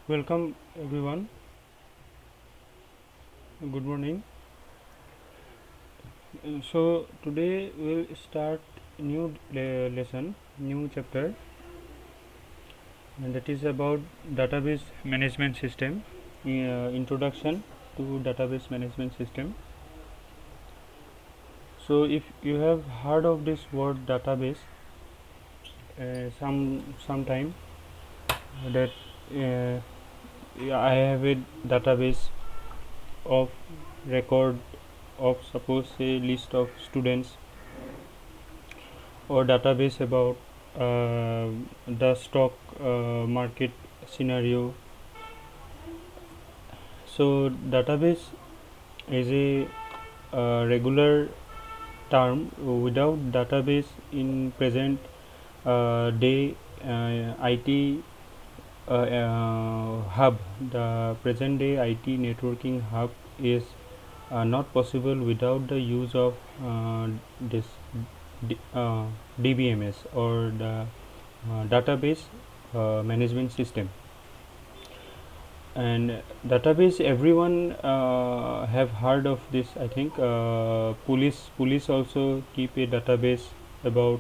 Welcome everyone. Good morning. So today we'll start new lesson, new chapter, and that is about database management system. Introduction to database management system. So if you have heard of this word database, sometime that uh, yeah, I have a database of record of suppose a list of students or database about the stock market scenario. So database is a regular term. Without database in present day IT hub, the present day IT networking hub is not possible without the use of this DBMS or the database management system. And database, everyone have heard of this. I think police also keep a database about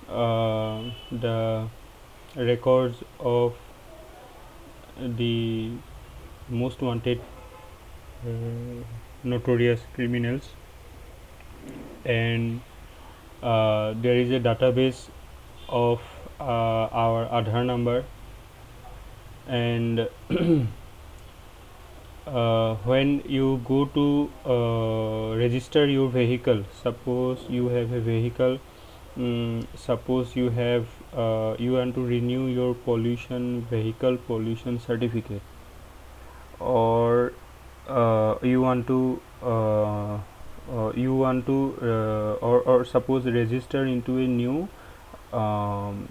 the records of the most wanted notorious criminals. And there is a database of our Aadhaar number. And when you go to register your vehicle, suppose you have a vehicle, suppose you have you want to renew your vehicle pollution certificate, or you want to or suppose register into a new um,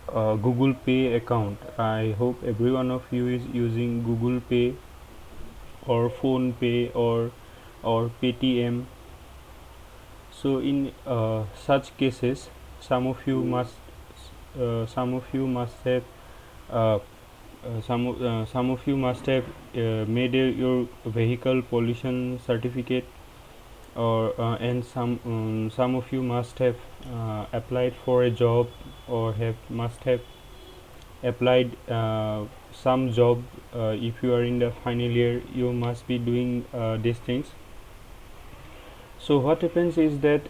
Google Pay account. I hope every one of you is using Google Pay or Phone Pay or Paytm. So in such cases, some of you must have uh, some of you must have made your vehicle pollution certificate, or and some of you must have applied for a job, or have must have applied some job. If you are in the final year, you must be doing these things. So what happens is that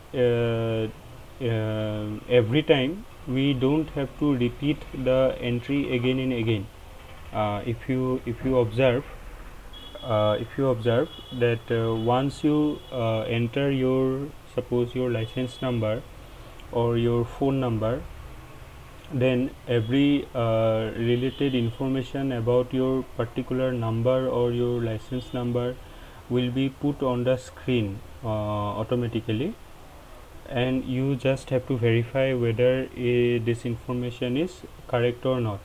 every time we don't have to repeat the entry again and again. If you observe that once you enter your, suppose your license number or your phone number, then every related information about your particular number or your license number will be put on the screen automatically, and you just have to verify whether this information is correct or not.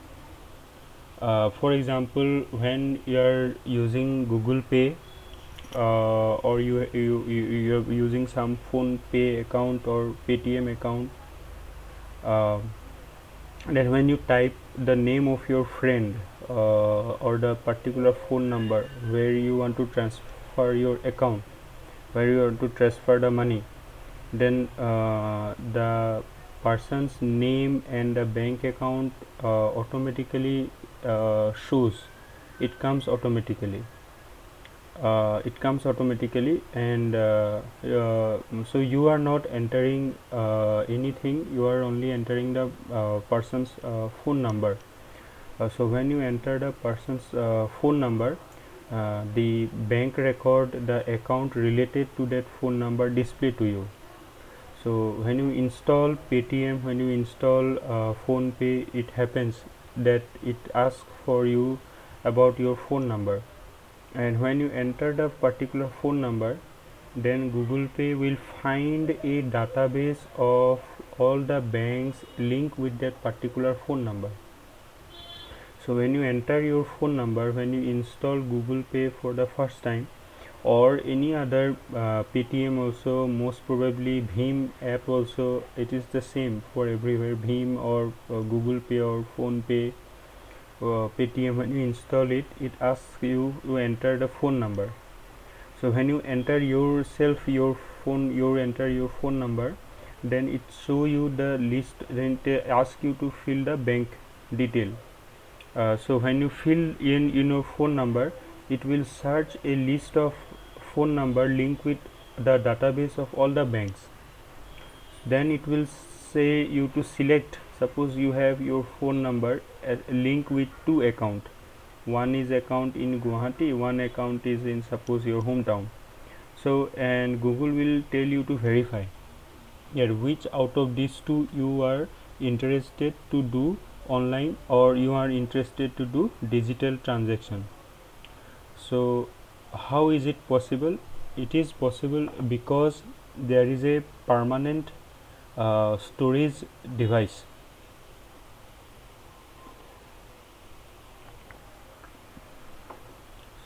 For example, when you are using Google Pay, or you're using some Phone Pay account or Paytm account, uh, then when you type the name of your friend or the particular phone number where you want to transfer your account, where you want to transfer the money, then the person's name and the bank account automatically shows. It comes automatically. And so you are not entering anything, you are only entering the person's phone number. So when you enter the person's phone number, the bank record, the account related to that phone number display to you. So when you install Paytm, when you install Phone Pay, it happens that it asks for you about your phone number, and when you enter the particular phone number, then Google Pay will find a database of all the banks linked with that particular phone number. So when you enter your phone number, when you install Google Pay for the first time, or any other Paytm also, most probably Bhim app also, it is the same for everywhere, Bhim or Google Pay or Phone Pay. Paytm, when you install it, it asks you to enter the phone number. So when you enter yourself your phone, you enter your phone number, then it show you the list, then it ask you to fill the bank detail. So when you fill in your phone number, it will search a list of phone number linked with the database of all the banks. Then it will say you to select, suppose you have your phone number link with two account, one is account in Guwahati, one account is in suppose your hometown. So and Google will tell you to verify which out of these two you are interested to do online, or you are interested to do digital transaction. So how is it possible? It is possible because there is a permanent storage device.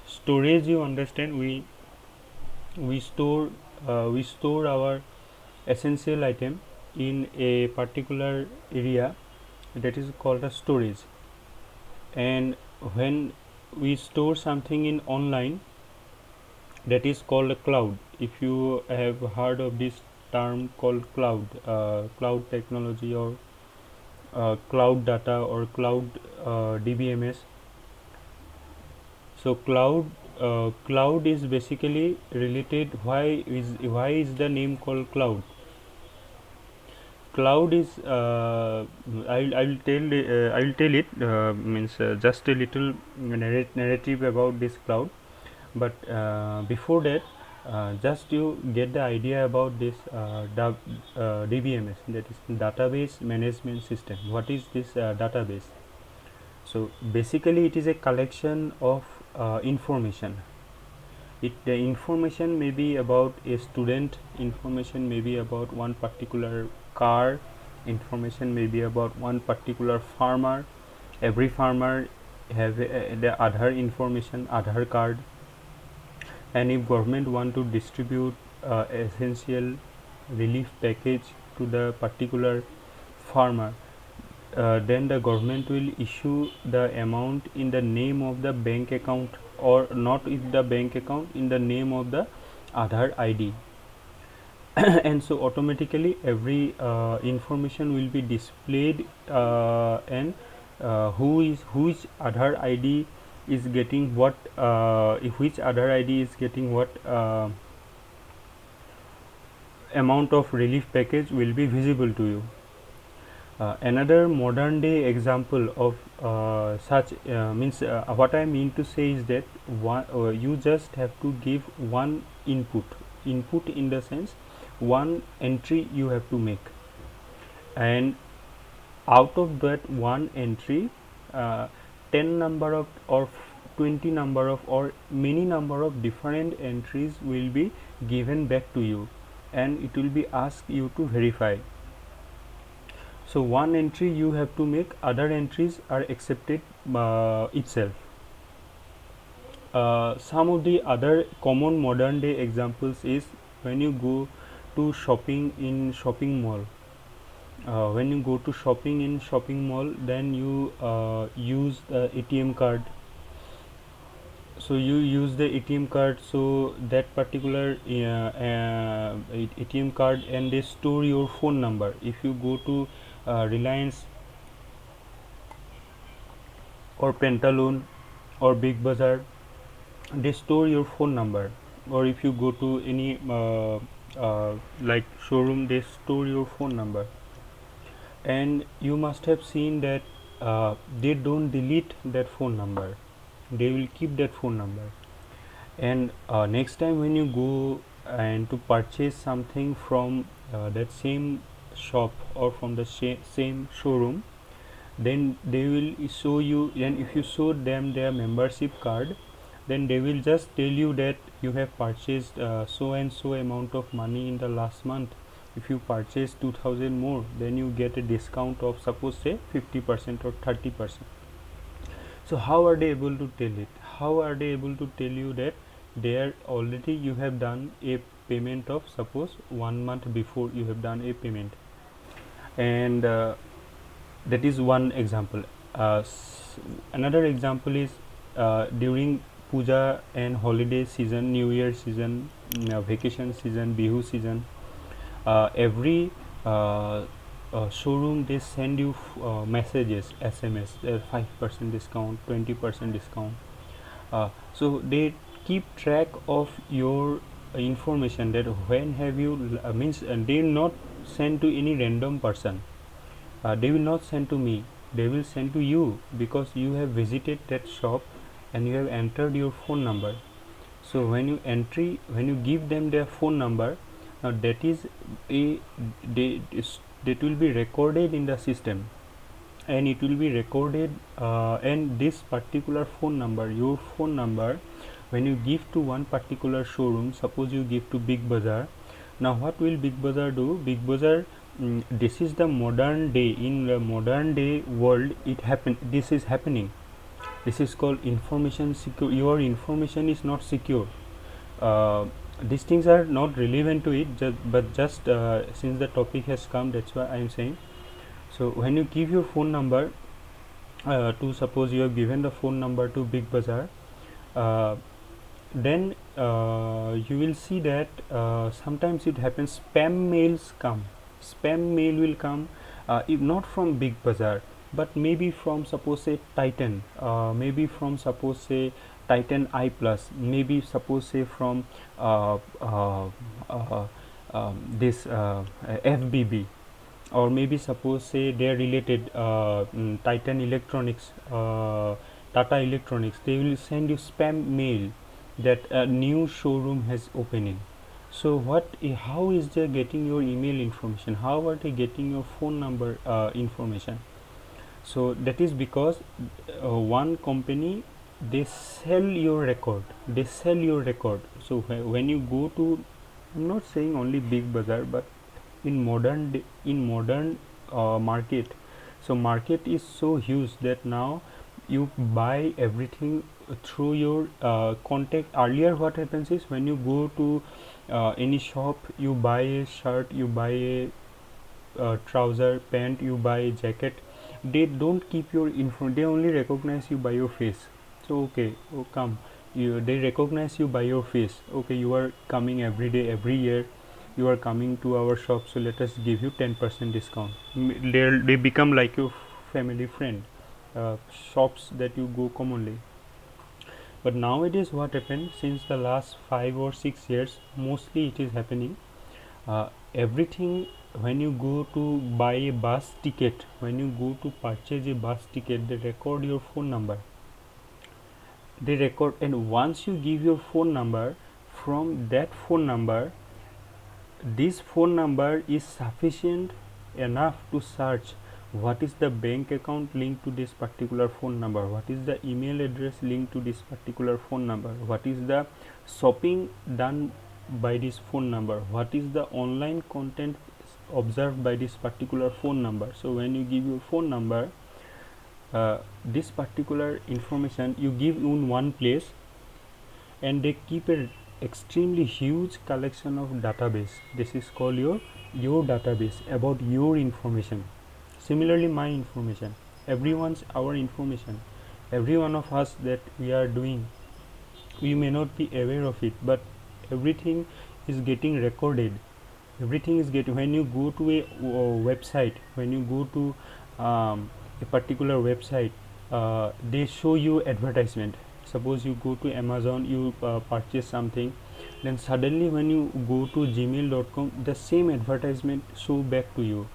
Storage, you understand, we store our essential item in a particular area, that is called a storage. And when we store something in online, that is called a cloud. If you have heard of this term called cloud technology, or cloud data, or cloud DBMS. So cloud is basically related. Why is the name called cloud? Cloud is I'll tell it, means just a little narrative about this cloud. But before that, just you get the idea about this DBMS, that is database management system. What is this database? So basically it is a collection of information. The information may be about a student, information may be about one particular car, information may be about one particular farmer. Every farmer have the Aadhaar information, Aadhaar card. And if government want to distribute essential relief package to the particular farmer, then the government will issue the amount in the name of the bank account, or not in the bank account, in the name of the Aadhaar ID. And so automatically every information will be displayed, and which Aadhaar ID is getting what, which Aadhaar ID is getting what amount of relief package will be visible to you. Another modern day example of such means, what I mean to say is that you just have to give one input in the sense one entry you have to make, and out of that one entry, 10 number of, or 20 number of, or many number of different entries will be given back to you, and it will be asked you to verify. So one entry you have to make, other entries are accepted itself. Some of the other common modern day examples is when you go to shopping in shopping mall. When you go to shopping in shopping mall, then you use the ATM card. So you use the ATM card, so that particular ATM card, and they store your phone number. If you go to Reliance or Pantaloon or Big Bazaar, they store your phone number. Or if you go to any like showroom, they store your phone number. And you must have seen that they don't delete that phone number, they will keep that phone number. And next time when you go and to purchase something from that same shop, or from the same showroom, then they will show you, and if you show them their membership card, then they will just tell you that you have purchased so and so amount of money in the last month. If you purchase 2000 more, then you get a discount of suppose say 50% or 30%. So how are they able to tell it? How are they able to tell you that there already you have done a payment of suppose 1 month before you have done a payment? And that is one example. Another example is during puja and holiday season, New Year season, vacation season, Bihu season, every showroom they send you messages, SMS, 5% discount, 20% discount. So they keep track of your information, that when have you means they will not send to any random person. They will not send to me, they will send to you, because you have visited that shop and you have entered your phone number. So when you give them their phone number, now that is that will be recorded in the system, and it will be recorded, and this particular phone number, your phone number, when you give to one particular showroom, suppose you give to Big Bazaar. Now what will Big Bazaar do? Big Bazaar, this is the modern day, in the modern day world this is happening. This is called information secure. Your information is not secure. These things are not relevant to it, but just since the topic has come, that's why I am saying. So when you give your phone number to, suppose you have given the phone number to Big Bazaar, then you will see that sometimes it happens, spam mails come. Spam mail will come, if not from Big Bazaar, but maybe from, suppose say, Titan, maybe from, suppose say, Titan I Plus, maybe suppose say from this FBB, or maybe suppose say they are related, Titan Electronics, Tata Electronics. They will send you spam mail that a new showroom has opening. So how is they getting your email information? How are they getting your phone number information? So that is because one company, they sell your record. They sell your record. So when you go to, I'm not saying only Big Bazaar, but in modern market. So market is so huge that now you buy everything through your contact. Earlier what happens is, when you go to any shop, you buy a shirt, you buy a trouser, pant, you buy a jacket, they don't keep your info, they only recognize you by your face. So okay, oh come, they recognize you by your face. Okay, you are coming every day, every year you are coming to our shop, so let us give you 10% discount. They become like your family friend, shops that you go commonly. But nowadays what happened, since the last 5 or 6 years, mostly it is happening, everything, when you go to buy a bus ticket, when you go to purchase a bus ticket, they record your phone number. They record, and once you give your phone number, from that phone number, this phone number is sufficient enough to search what is the bank account linked to this particular phone number, what is the email address linked to this particular phone number, what is the shopping done by this phone number, what is the online content observed by this particular phone number. So when you give your phone number, this particular information you give in one place, and they keep a extremely huge collection of database. This is called your database about your information. Similarly, my information, everyone's our information, every one of us that we are doing, we may not be aware of it, but everything is getting recorded. Everything is getting, when you go to a website, when you go to a particular website, they show you advertisement. Suppose you go to Amazon, you purchase something, then suddenly when you go to gmail.com, the same advertisement show back to you.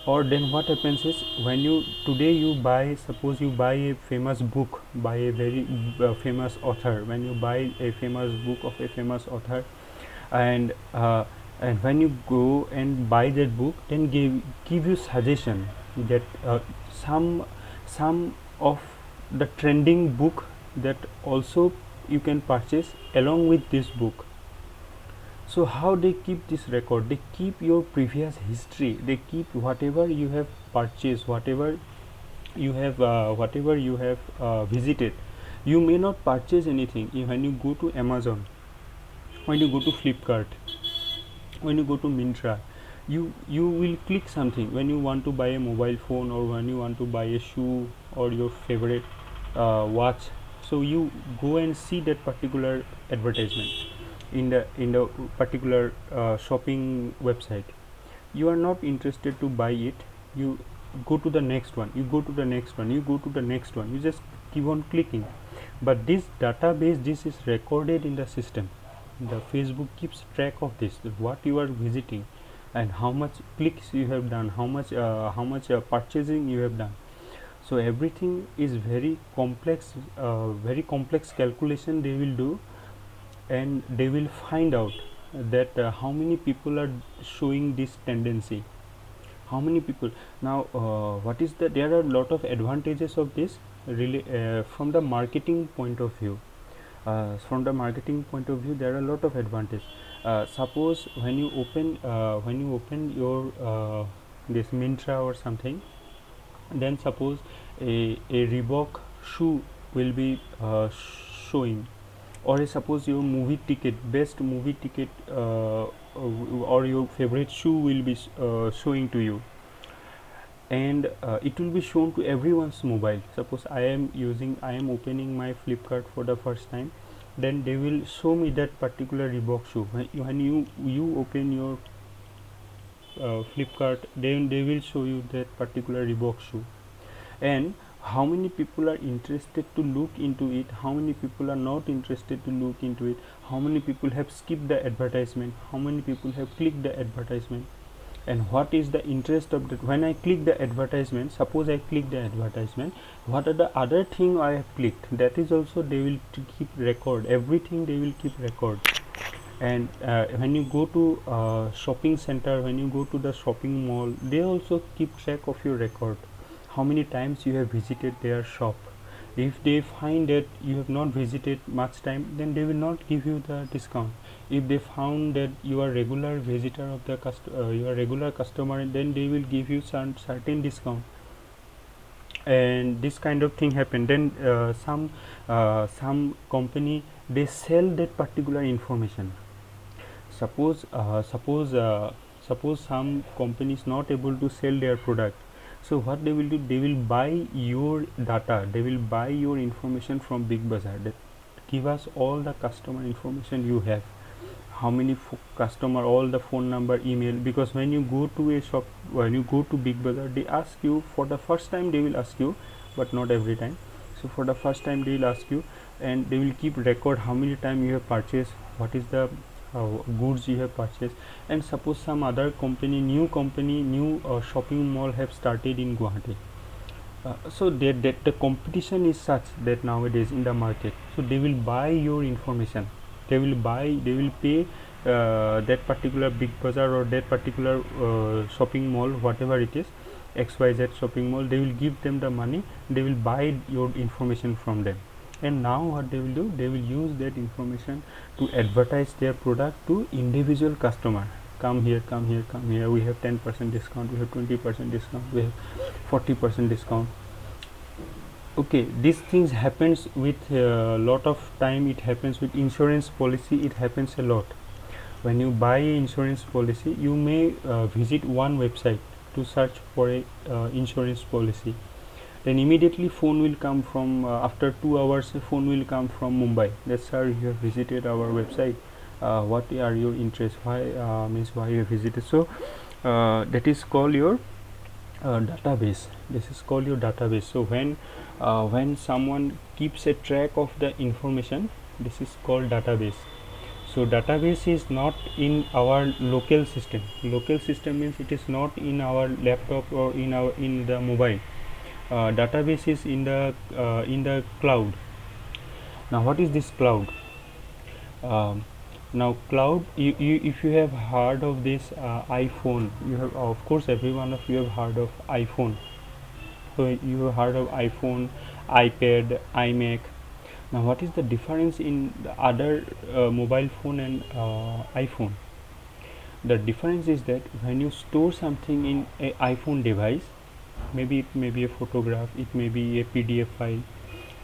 Or then what happens is, when you today you buy, suppose you buy a famous book by a very famous author, when you buy a famous book of a famous author, and when you go and buy that book, then give you suggestion that some of the trending book that also you can purchase along with this book. So how they keep this record? They keep your previous history, they keep whatever you have purchased, whatever you have visited. You may not purchase anything when you go to Amazon, when you go to Flipkart, when you go to Myntra, you will click something when you want to buy a mobile phone, or when you want to buy a shoe, or your favorite watch, so you go and see that particular advertisement in the particular shopping website. You are not interested to buy it, you go to the next one, you go to the next one, you go to the next one, you just keep on clicking. But this database, this is recorded in the system. The Facebook keeps track of this, what you are visiting and how much clicks you have done, how much purchasing you have done. So everything is very complex calculation they will do, and they will find out that how many people are showing this tendency, how many people. Now what is the, there are a lot of advantages of this, really, from the marketing point of view. From the marketing point of view, there are a lot of advantage. Suppose when you open your this Myntra or something, then suppose a Reebok shoe will be showing, or suppose your movie ticket, best movie ticket, or your favorite shoe will be showing to you, and it will be shown to everyone's mobile. Suppose I am opening my Flipkart for the first time, then they will show me that particular Reebok shoe. When you open your Flipkart, then they will show you that particular Reebok shoe. And how many people are interested to look into it, how many people are not interested to look into it, how many people have skipped the advertisement, how many people have clicked the advertisement, and what is the interest of that. When I click the advertisement, suppose I click the advertisement, what are the other thing I have clicked, that is also they will keep record, everything they will keep record. And when you go to shopping center, when you go to the shopping mall, they also keep track of your record, how many times you have visited their shop. If they find that you have not visited much time, then they will not give you the discount. If they found that you are regular visitor of the you are regular customer, then they will give you certain discount. And this kind of thing happen. Then some company, they sell that particular information. Suppose some companies not able to sell their product, so what they will do, they will buy your data, they will buy your information from Big Bazaar, that give us all the customer information you have, how many customer, all the phone number, email. Because when you go to a shop, when you go to Big Bazaar, they ask you for the first time, they will ask you, but not every time. So for the first time they will ask you, and they will keep record how many time you have purchased, what is the goods you have purchased. And suppose some other company, new shopping mall have started in Guwahati, so that the competition is such that nowadays in the market, so they will buy your information, they will pay that particular Big Bazaar or that particular shopping mall, whatever it is, XYZ shopping mall, they will give them the money, they will buy your information from them. And now what they will do, they will use that information to advertise their product to individual customer. Come here, come here, come here, we have 10% discount, we have 20% discount, we have 40% discount. Okay, these things happens with lot of time. It happens with insurance policy, it happens a lot. When you buy insurance policy, you may visit one website to search for a insurance policy, then immediately phone will come from after 2 hours, a phone will come from Mumbai, that sir, you have visited our website, what are your interests, why means why you have visited. So that is called your database, this is called your database. So when someone keeps a track of the information, this is called database. So database is not in our local system. Local system means it is not in our laptop or in the mobile. Database is in the cloud. Now what is this cloud? Now cloud, if you have heard of this iPhone, you have, of course every one of you have heard of iPhone. So you have heard of iPhone, iPad, iMac. Now what is the difference in the other mobile phone and iPhone? The difference is that when you store something in a iPhone device, maybe it may be a photograph, it may be a PDF file,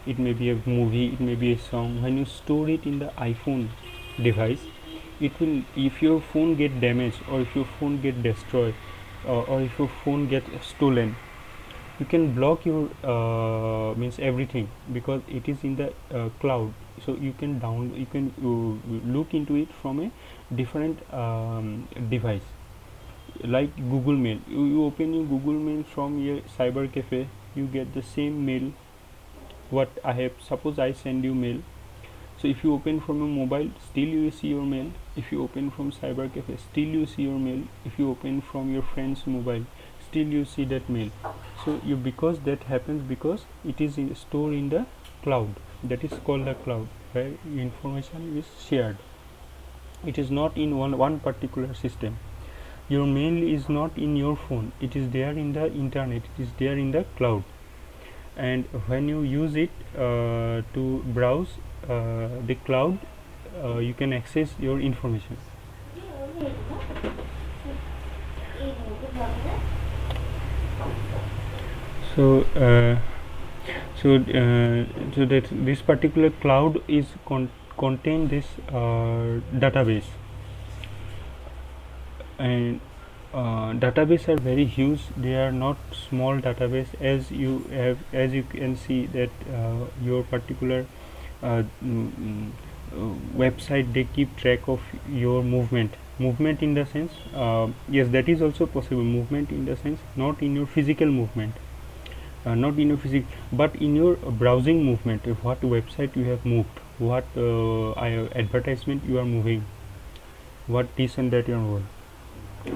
it may be a movie, it may be a song. When you store it in the iPhone device, it will, if your phone get damaged or if your phone get destroyed or if your phone get stolen, you can block your means everything, because it is in the cloud. So you can look into it from a different device, like Google Mail. You open your Google Mail from your cyber cafe, you get the same mail what I have. Suppose I send you mail, so if you open from a mobile, still you see your mail. If you open from cyber cafe, still you see your mail. If you open from your friend's mobile, still you see that mail. So you, because that happens because it is stored in the cloud, that is called the cloud, where information is shared. It is not in one particular system. Your mail is not in your phone, it is there in the internet, it is there in the cloud. And when you use it to browse the cloud, you can access your information. So so that this particular cloud is contain this database. And database are very huge, they are not small database. As you can see that your particular website, they keep track of your movement in the sense, yes, that is also possible, movement in the sense not in your physical movement, not in your but in your browsing movement, what website you have moved, what advertisement you are moving, what this and that you are moving.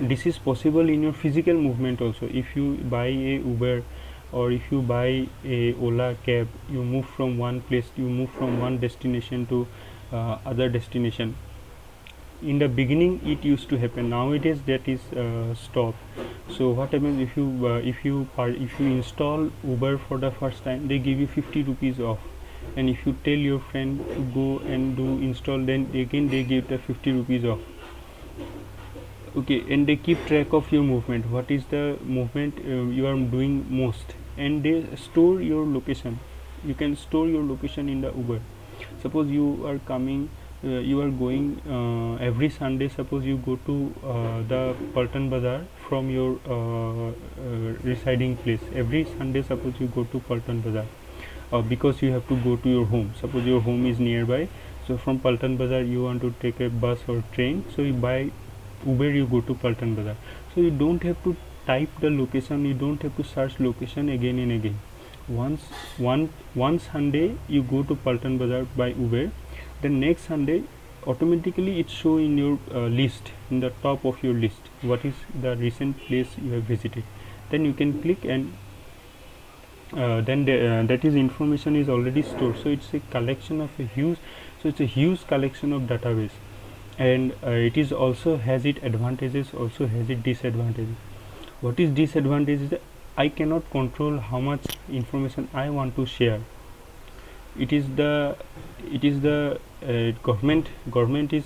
This is possible in your physical movement also. If you buy a Uber, or if you buy a Ola cab, you move from one place, you move from one destination to other destination. In the beginning it used to happen, nowadays that is stopped. So what happens, if you install Uber for the first time, they give you 50 rupees off. And if you tell your friend to go and do install, then again they give the 50 rupees off. Okay, and they keep track of your movement, what is the movement you are doing most, and they store your location. You can store your location in the Uber. Suppose you are coming, you are going every Sunday. Suppose you go to the Paltan Bazaar from your residing place. Every Sunday, suppose you go to Paltan Bazaar, because you have to go to your home. Suppose your home is nearby, so from Paltan Bazaar you want to take a bus or train, so you buy Uber, you go to Paltan Bazaar. So you don't have to type the location, you don't have to search location again and again. One Sunday you go to Paltan Bazaar by Uber, the next Sunday automatically it show in your list, in the top of your list, what is the recent place you have visited. Then you can click, and then that is information is already stored. So it's a collection of a huge, so it's a huge collection of database. And it is also has its advantages, also has its disadvantages. What is disadvantages? I cannot control how much information I want to share. It is the government is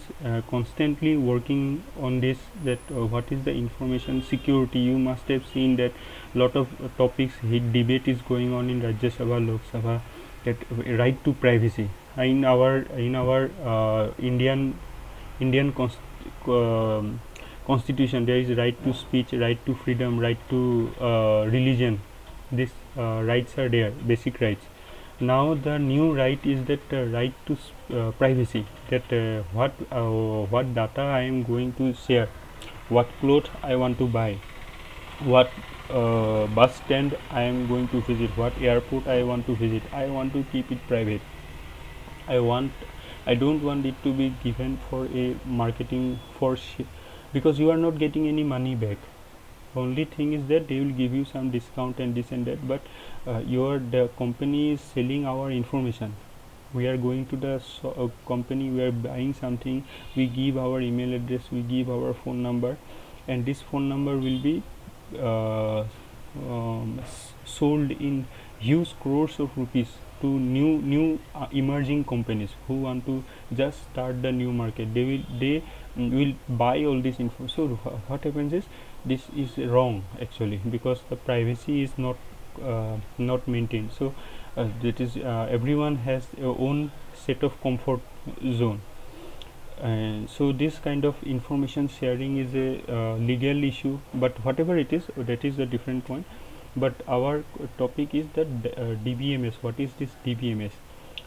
constantly working on this, that what is the information security. You must have seen that lot of topics, hit debate is going on in Rajya Sabha, Lok Sabha, that right to privacy. In our Indian constitution, there is right to speech, right to freedom, right to religion. These rights are there, basic rights. Now the new right is that right to privacy, that what data I am going to share, what clothes I want to buy, what bus stand I am going to visit, what airport I want to visit. I want to keep it private. I don't want it to be given for a marketing for because you are not getting any money back. Only thing is that they will give you some discount and this and that, but the company is selling our information. We are going to the company, we are buying something, we give our email address, we give our phone number, and this phone number will be sold in huge crores of rupees to new emerging companies who want to just start the new market. They will buy all this info. So what happens is, this is wrong actually, because the privacy is not maintained. So that is everyone has their own set of comfort zone. And so this kind of information sharing is a legal issue, but whatever it is, that is a different point. but our topic is that DBMS. What is this DBMS?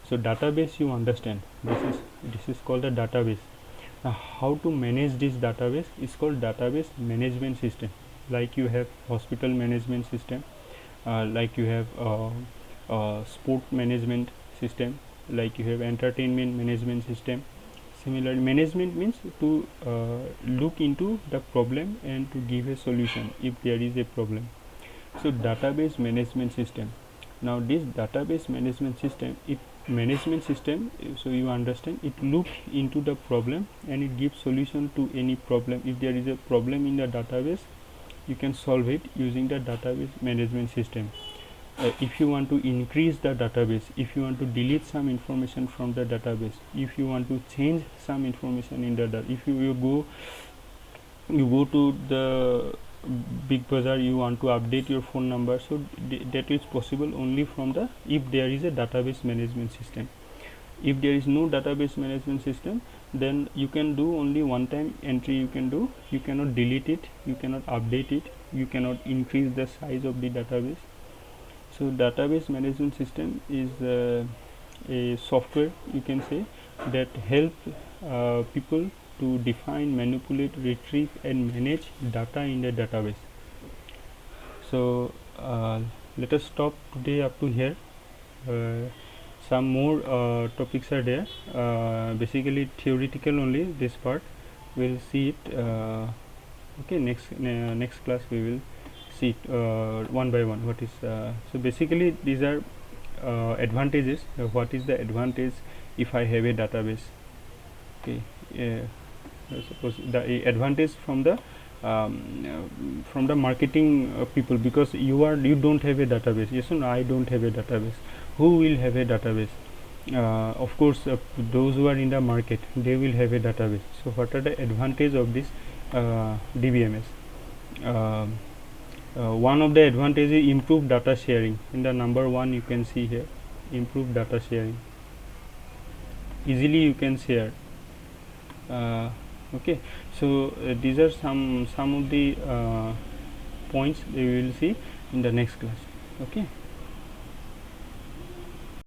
So database, you understand, this is called a database. Now how to manage this database is called database management system. Like you have hospital management system, like you have sport management system, like you have entertainment management system. Similarly, management means to look into the problem and to give a solution if there is a problem. So database management system. Now this database management system, so you understand, it looks into the problem and it gives solution to any problem. If there is a problem in the database, you can solve it using the database management system. If you want to increase the database, if you want to delete some information from the database, if you want to change some information in the if you go to the big bazaar, you want to update your phone number, so that is possible only from the, if there is a database management system. If there is no database management system, then you can do only one time entry, you can do, you cannot delete it, you cannot update it, you cannot increase the size of the database. So database management system is a software, you can say, that help people to define, manipulate, retrieve and manage data in the database. So let us stop today up to here. Some more topics are there, basically theoretical only this part. We'll see it okay, next class we will see it one by one. What is so basically these are advantages. What is the advantage if I have a database? Okay, suppose the advantage from the marketing people, because you don't have a database. Yes or no? I don't have a database. Who will have a database? Of course, those who are in the market, they will have a database. So what are the advantage of this DBMS? One of the advantages is improved data sharing. In the number one, you can see here, improved data sharing. Easily you can share. Okay, so these are some of the points we will see in the next class. Okay.